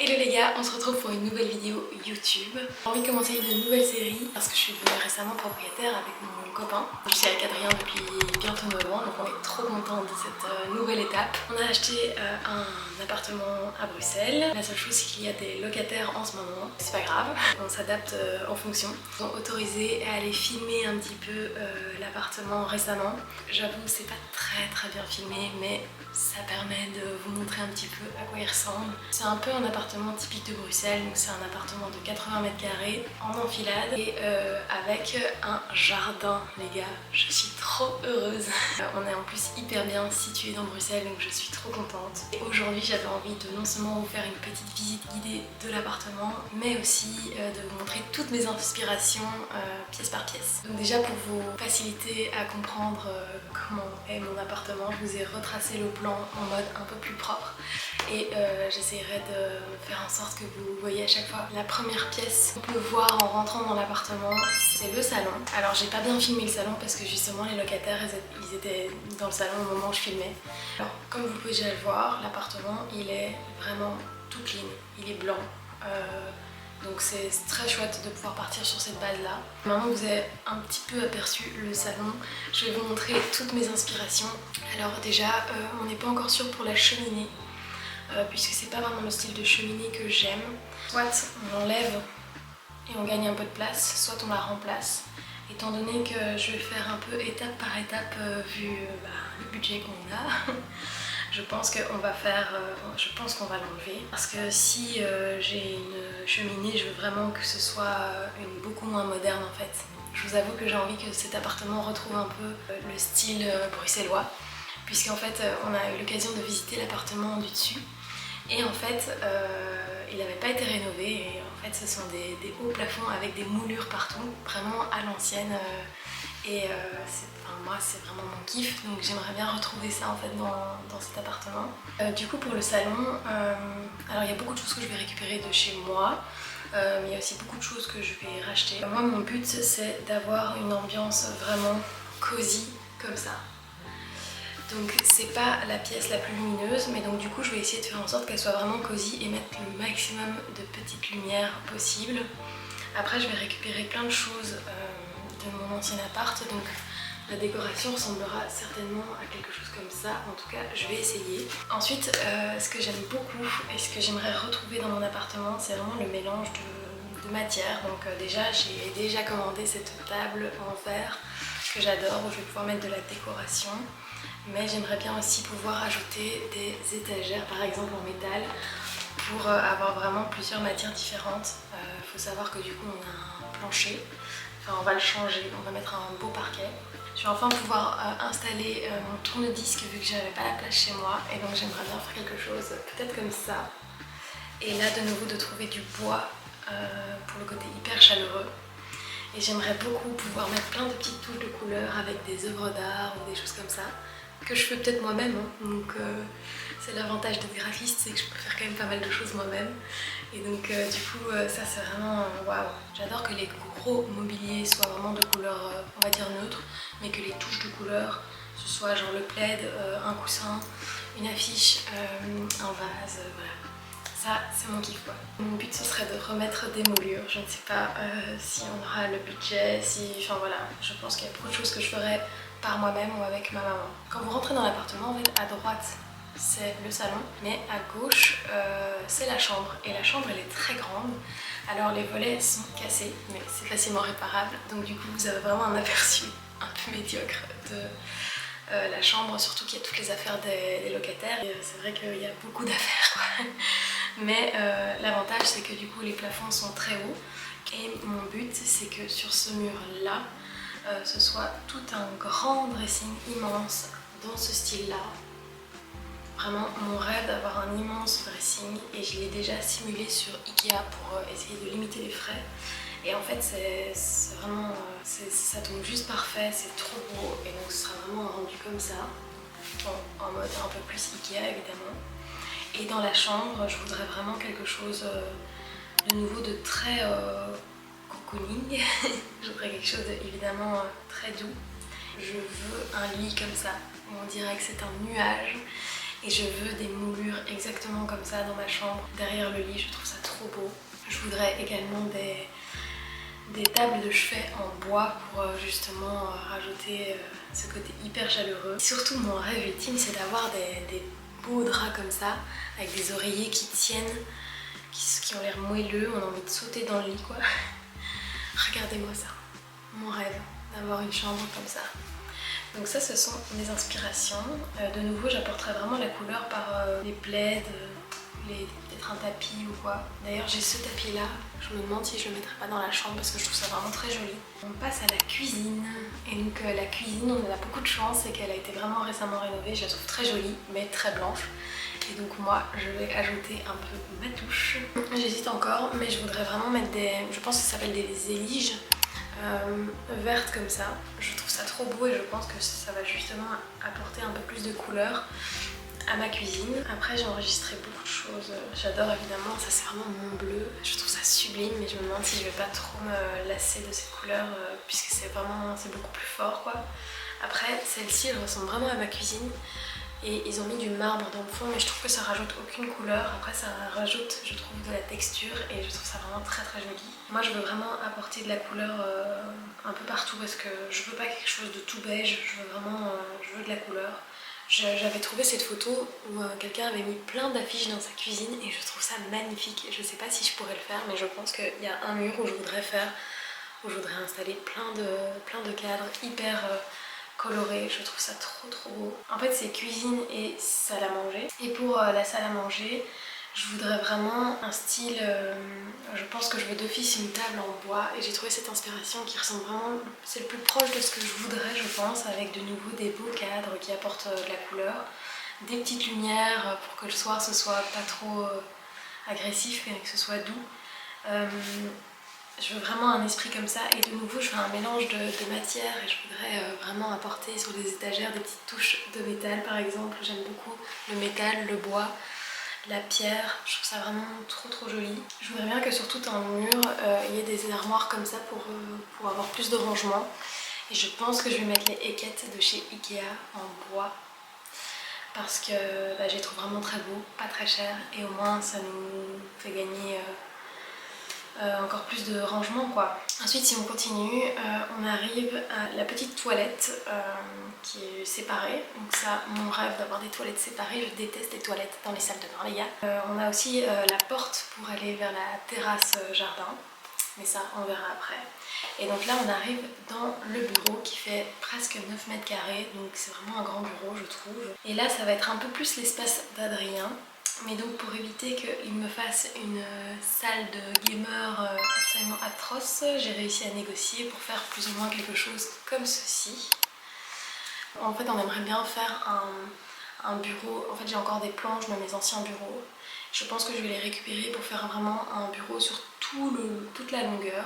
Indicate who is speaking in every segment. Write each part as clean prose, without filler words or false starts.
Speaker 1: Hello les gars, on se retrouve pour une nouvelle vidéo YouTube. J'ai envie de commencer une nouvelle série parce que je suis devenue récemment propriétaire avec mon copain. Je suis avec Adrien depuis bientôt 9 ans, donc on est trop contents de cette nouvelle étape. On a acheté un appartement à Bruxelles. La seule chose c'est qu'il y a des locataires en ce moment. C'est pas grave, on s'adapte en fonction. Ils sont autorisés à aller filmer un petit peu l'appartement récemment. J'avoue c'est pas très bien filmé, mais ça permet de vous montrer un petit peu à quoi il ressemble. C'est un peu un appartement typique de Bruxelles, donc c'est un appartement de 80 mètres carrés en enfilade et avec un jardin, les gars. Je suis trop heureuse. On est en plus hyper bien situé dans Bruxelles, donc je suis trop contente. Et aujourd'hui, j'avais envie de non seulement vous faire une petite visite guidée de l'appartement, mais aussi de vous montrer toutes mes inspirations pièce par pièce. Donc déjà pour vous faciliter à comprendre comment est mon appartement, je vous ai retracé le plan en mode un peu plus propre et j'essaierai de faire en sorte que vous voyez à chaque fois la première pièce qu'on peut voir en rentrant dans l'appartement, c'est le salon. Alors j'ai pas bien filmé le salon parce que justement les locataires ils étaient dans le salon au moment où je filmais. Alors comme vous pouvez déjà le voir, l'appartement il est vraiment tout clean, il est blanc. Donc c'est très chouette de pouvoir partir sur cette base là. Maintenant que vous avez un petit peu aperçu le salon, je vais vous montrer toutes mes inspirations. Alors déjà on n'est pas encore sûr pour la cheminée puisque c'est pas vraiment le style de cheminée que j'aime. Soit on l'enlève et on gagne un peu de place, soit on la remplace. Étant donné que je vais faire un peu étape par étape vu le budget qu'on a. Je pense qu'on va va l'enlever parce que si j'ai une cheminée, je veux vraiment que ce soit une beaucoup moins moderne en fait. Je vous avoue que j'ai envie que cet appartement retrouve un peu le style bruxellois puisqu'en fait on a eu l'occasion de visiter l'appartement du dessus et en fait il n'avait pas été rénové et en fait ce sont des hauts plafonds avec des moulures partout, vraiment à l'ancienne. Moi c'est vraiment mon kiff, donc j'aimerais bien retrouver ça en fait dans cet appartement. Du coup pour le salon, alors il y a beaucoup de choses que je vais récupérer de chez moi, mais il y a aussi beaucoup de choses que je vais racheter. Moi mon but c'est d'avoir une ambiance vraiment cosy comme ça. Donc c'est pas la pièce la plus lumineuse, mais donc du coup je vais essayer de faire en sorte qu'elle soit vraiment cosy et mettre le maximum de petites lumières possibles. Après je vais récupérer plein de choses de mon ancien appart, donc la décoration ressemblera certainement à quelque chose comme ça, en tout cas je vais essayer. Ensuite ce que j'aime beaucoup et ce que j'aimerais retrouver dans mon appartement, c'est vraiment le mélange de matières. Donc déjà j'ai déjà commandé cette table en verre que j'adore où je vais pouvoir mettre de la décoration, mais j'aimerais bien aussi pouvoir ajouter des étagères par exemple en métal pour avoir vraiment plusieurs matières différentes. Faut savoir que du coup on a un plancher, enfin on va le changer, on va mettre un beau parquet. Je vais enfin pouvoir installer mon tourne-disque vu que j'avais pas la place chez moi et donc j'aimerais bien faire quelque chose peut-être comme ça. Et là de nouveau de trouver du bois pour le côté hyper chaleureux. Et j'aimerais beaucoup pouvoir mettre plein de petites touches de couleurs avec des œuvres d'art ou des choses comme ça que je fais peut-être moi-même, hein. Donc c'est l'avantage d'être graphiste, c'est que je peux faire quand même pas mal de choses moi-même. Et donc du coup ça c'est vraiment waouh. J'adore que les gros mobiliers soient vraiment de couleurs on va dire neutres, mais que les touches de couleurs ce soit genre le plaid, un coussin, une affiche, un vase, voilà. Ça c'est mon kiff quoi. Mon but ce serait de remettre des moulures, je ne sais pas si on aura le budget, enfin voilà, je pense qu'il y a beaucoup de choses que je ferais par moi-même ou avec ma maman. Quand vous rentrez dans l'appartement, en fait, à droite c'est le salon, mais à gauche c'est la chambre. Et la chambre elle est très grande, alors les volets sont cassés, mais c'est facilement réparable. Donc du coup vous avez vraiment un aperçu un peu médiocre de la chambre, surtout qu'il y a toutes les affaires des locataires. C'est vrai qu'il y a beaucoup d'affaires quoi. Mais l'avantage c'est que du coup les plafonds sont très hauts. Et mon but c'est que sur ce mur là, ce soit tout un grand dressing immense dans ce style là. Vraiment mon rêve d'avoir un immense dressing et je l'ai déjà simulé sur Ikea pour essayer de limiter les frais. Et en fait c'est vraiment, ça tombe juste parfait, c'est trop beau et donc ce sera vraiment un rendu comme ça, en mode un peu plus Ikea évidemment. Et dans la chambre je voudrais vraiment quelque chose de nouveau de très cocooning. Je voudrais quelque chose évidemment très doux. Je veux un lit comme ça, où on dirait que c'est un nuage. et je veux des moulures exactement comme ça dans ma chambre, derrière le lit, je trouve ça trop beau. Je voudrais également des tables de chevet en bois pour justement rajouter ce côté hyper chaleureux. Surtout mon rêve ultime c'est d'avoir des beaux draps comme ça, avec des oreillers qui tiennent, qui ont l'air moelleux, on a envie de sauter dans le lit quoi. Regardez-moi ça, mon rêve d'avoir une chambre comme ça. Donc ça ce sont mes inspirations. De nouveau j'apporterai vraiment la couleur par les plaids, peut-être un tapis ou quoi. D'ailleurs j'ai ce tapis là, je me demande si je le mettrai pas dans la chambre parce que je trouve ça vraiment très joli. On passe à la cuisine. Et donc la cuisine, on a beaucoup de chance, c'est qu'elle a été vraiment récemment rénovée, je la trouve très jolie mais très blanche. Et donc moi je vais ajouter un peu ma touche. J'hésite encore mais je voudrais vraiment mettre je pense que ça s'appelle des éliges vertes comme ça. Je trouve ça trop beau et je pense que ça va justement apporter un peu plus de couleur à ma cuisine. Après j'ai enregistré beaucoup de choses, j'adore évidemment, ça c'est vraiment mon bleu, je trouve ça sublime mais je me demande si je vais pas trop me lasser de cette couleur puisque c'est beaucoup plus fort quoi. Après celle-ci elle ressemble vraiment à ma cuisine et ils ont mis du marbre dans le fond mais je trouve que ça rajoute aucune couleur. Après ça rajoute je trouve de la texture et je trouve ça vraiment très très joli. Moi je veux vraiment apporter de la couleur un peu partout parce que je veux pas quelque chose de tout beige, je veux de la couleur. J'avais trouvé cette photo où quelqu'un avait mis plein d'affiches dans sa cuisine et je trouve ça magnifique. Je sais pas si je pourrais le faire mais je pense qu'il y a un mur où je voudrais installer plein de cadres hyper colorés. Je trouve ça trop trop beau. En fait c'est cuisine et salle à manger. Et pour la salle à manger, je voudrais vraiment un style, je pense que je veux d'office une table en bois et j'ai trouvé cette inspiration qui ressemble vraiment, c'est le plus proche de ce que je voudrais je pense, avec de nouveau des beaux cadres qui apportent de la couleur, des petites lumières pour que le soir ce soit pas trop agressif mais que ce soit doux. Je veux vraiment un esprit comme ça et de nouveau je fais un mélange de matières et je voudrais vraiment apporter sur les étagères des petites touches de métal par exemple. J'aime beaucoup le métal, le bois, la pierre, je trouve ça vraiment trop trop joli. Je voudrais bien que sur tout un mur il y ait des armoires comme ça pour avoir plus de rangement. Et je pense que je vais mettre les équettes de chez Ikea en bois parce que je les trouve vraiment très beaux, pas très chers et au moins ça nous fait gagner encore plus de rangement quoi. Ensuite si on continue, on arrive à la petite toilette qui est séparée. Donc ça, mon rêve d'avoir des toilettes séparées, je déteste les toilettes dans les salles de bain les gars. On a aussi la porte pour aller vers la terrasse jardin, mais ça on verra après. Et donc là on arrive dans le bureau qui fait presque 9 mètres carrés, donc c'est vraiment un grand bureau je trouve. Et là ça va être un peu plus l'espace d'Adrien. Mais donc pour éviter qu'il me fasse une salle de gamer absolument atroce, j'ai réussi à négocier pour faire plus ou moins quelque chose comme ceci. En fait on aimerait bien faire un bureau, en fait j'ai encore des planches dans mes anciens bureaux. Je pense que je vais les récupérer pour faire vraiment un bureau sur toute la longueur.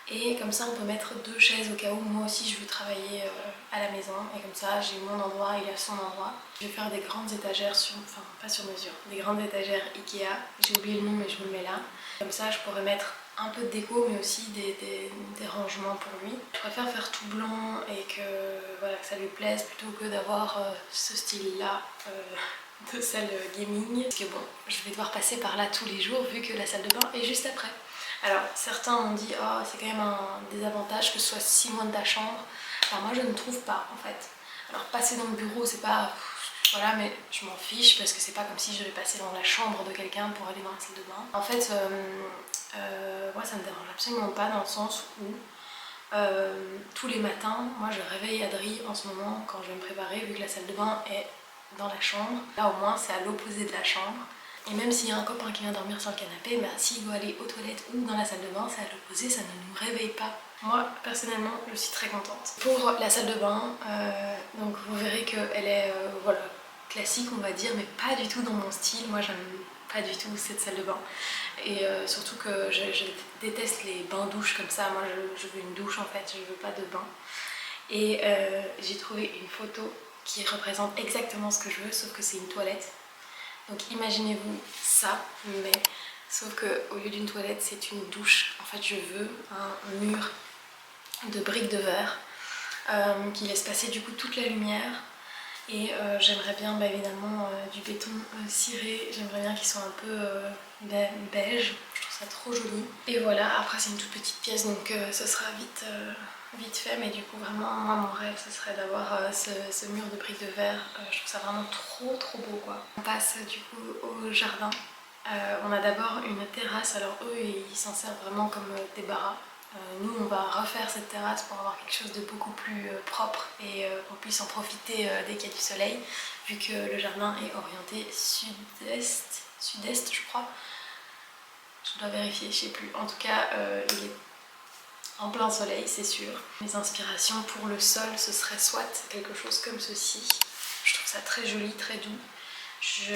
Speaker 1: Et comme ça on peut mettre 2 chaises au cas où moi aussi je veux travailler à la maison. Et comme ça j'ai mon endroit, il a son endroit. Je vais faire des grandes étagères, enfin pas sur mesure, des grandes étagères Ikea. J'ai oublié le nom mais je vous le mets là. Comme ça je pourrais mettre un peu de déco mais aussi des rangements pour lui. Je préfère faire tout blanc et voilà, que ça lui plaise plutôt que d'avoir ce style là de salle gaming. Parce que bon, je vais devoir passer par là tous les jours vu que la salle de bain est juste après. Alors certains m'ont dit oh c'est quand même un désavantage que ce soit si loin de ta chambre. Alors moi je ne trouve pas en fait. Alors passer dans le bureau c'est pas... Voilà mais je m'en fiche parce que c'est pas comme si je devais passer dans la chambre de quelqu'un pour aller dans la salle de bain. En fait moi ça me dérange absolument pas dans le sens où tous les matins moi je réveille Adri en ce moment quand je vais me préparer vu que la salle de bain est dans la chambre. Là au moins c'est à l'opposé de la chambre. Et même s'il y a un copain qui vient dormir sur le canapé, bah, s'il doit aller aux toilettes ou dans la salle de bain, c'est à l'opposé, ça ne nous réveille pas. Moi, personnellement, je suis très contente. Pour la salle de bain, donc vous verrez qu'elle est voilà, classique, on va dire, mais pas du tout dans mon style. Moi, j'aime pas du tout cette salle de bain. Et surtout que je déteste les bains-douches comme ça. Moi, je veux une douche en fait, je veux pas de bain. Et j'ai trouvé une photo qui représente exactement ce que je veux, sauf que c'est une toilette. Donc imaginez-vous ça, mais sauf qu'au lieu d'une toilette c'est une douche. En fait je veux un mur de briques de verre qui laisse passer du coup toute la lumière Et j'aimerais bien évidemment du béton ciré, j'aimerais bien qu'il soit un peu beige, je trouve ça trop joli. Et voilà, après c'est une toute petite pièce donc ce sera vite fait, mais du coup vraiment moi mon rêve ce serait d'avoir ce mur de briques de verre, je trouve ça vraiment trop beau quoi. On passe du coup au jardin. On a d'abord une terrasse, alors eux ils s'en servent vraiment comme débarras. Nous on va refaire cette terrasse pour avoir quelque chose de beaucoup plus propre et qu'on puisse en profiter dès qu'il y a du soleil, vu que le jardin est orienté sud-est je crois. Je dois vérifier, je sais plus. En tout cas il est en plein soleil c'est sûr. Mes inspirations pour le sol ce serait soit quelque chose comme ceci. Je trouve ça très joli, très doux. Je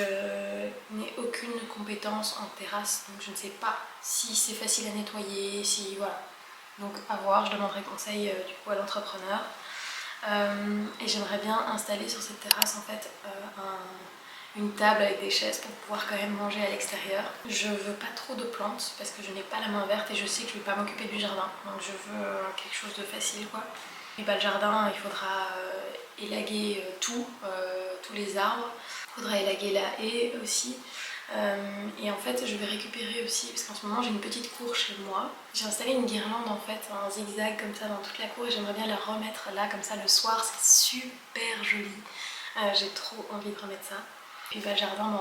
Speaker 1: n'ai aucune compétence en terrasse, donc je ne sais pas si c'est facile à nettoyer, si voilà. Donc à voir, je demanderai conseil du coup à l'entrepreneur. Et j'aimerais bien installer sur cette terrasse en fait une table avec des chaises pour pouvoir quand même manger à l'extérieur. Je veux pas trop de plantes parce que je n'ai pas la main verte et je sais que je ne vais pas m'occuper du jardin. Donc je veux quelque chose de facile quoi. Et le jardin, il faudra élaguer tous les arbres. Il faudra élaguer la haie aussi. Et en fait je vais récupérer aussi, parce qu'en ce moment j'ai une petite cour chez moi. J'ai installé une guirlande en fait, en zigzag comme ça dans toute la cour et j'aimerais bien la remettre là comme ça le soir, c'est super joli. J'ai trop envie de remettre ça. Puis le jardin,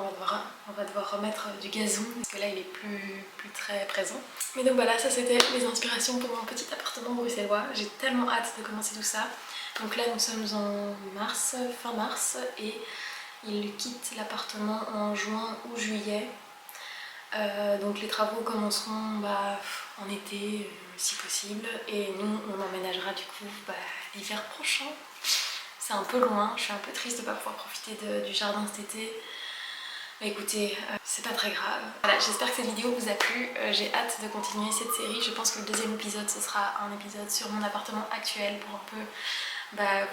Speaker 1: on va devoir remettre du gazon parce que là il est plus très présent. Mais donc voilà, ça c'était les inspirations pour mon petit appartement bruxellois. J'ai tellement hâte de commencer tout ça. Donc là nous sommes en mars, fin mars, et il quitte l'appartement en juin ou juillet. Donc les travaux commenceront en été si possible et nous on emménagera du coup l'hiver prochain. C'est un peu loin, je suis un peu triste de ne pas pouvoir profiter du jardin cet été. Mais écoutez, c'est pas très grave. Voilà, j'espère que cette vidéo vous a plu. J'ai hâte de continuer cette série. Je pense que le deuxième épisode ce sera un épisode sur mon appartement actuel pour un peu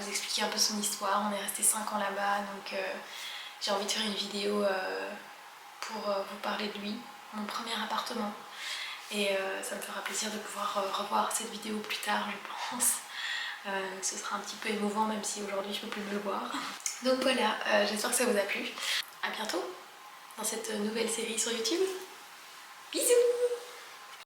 Speaker 1: vous expliquer un peu son histoire. On est resté 5 ans là-bas donc j'ai envie de faire une vidéo pour vous parler de lui, mon premier appartement. Et ça me fera plaisir de pouvoir revoir cette vidéo plus tard je pense. Ce sera un petit peu émouvant même si aujourd'hui je peux plus me le voir. Donc voilà, j'espère que ça vous a plu. A bientôt dans cette nouvelle série sur YouTube. Bisous!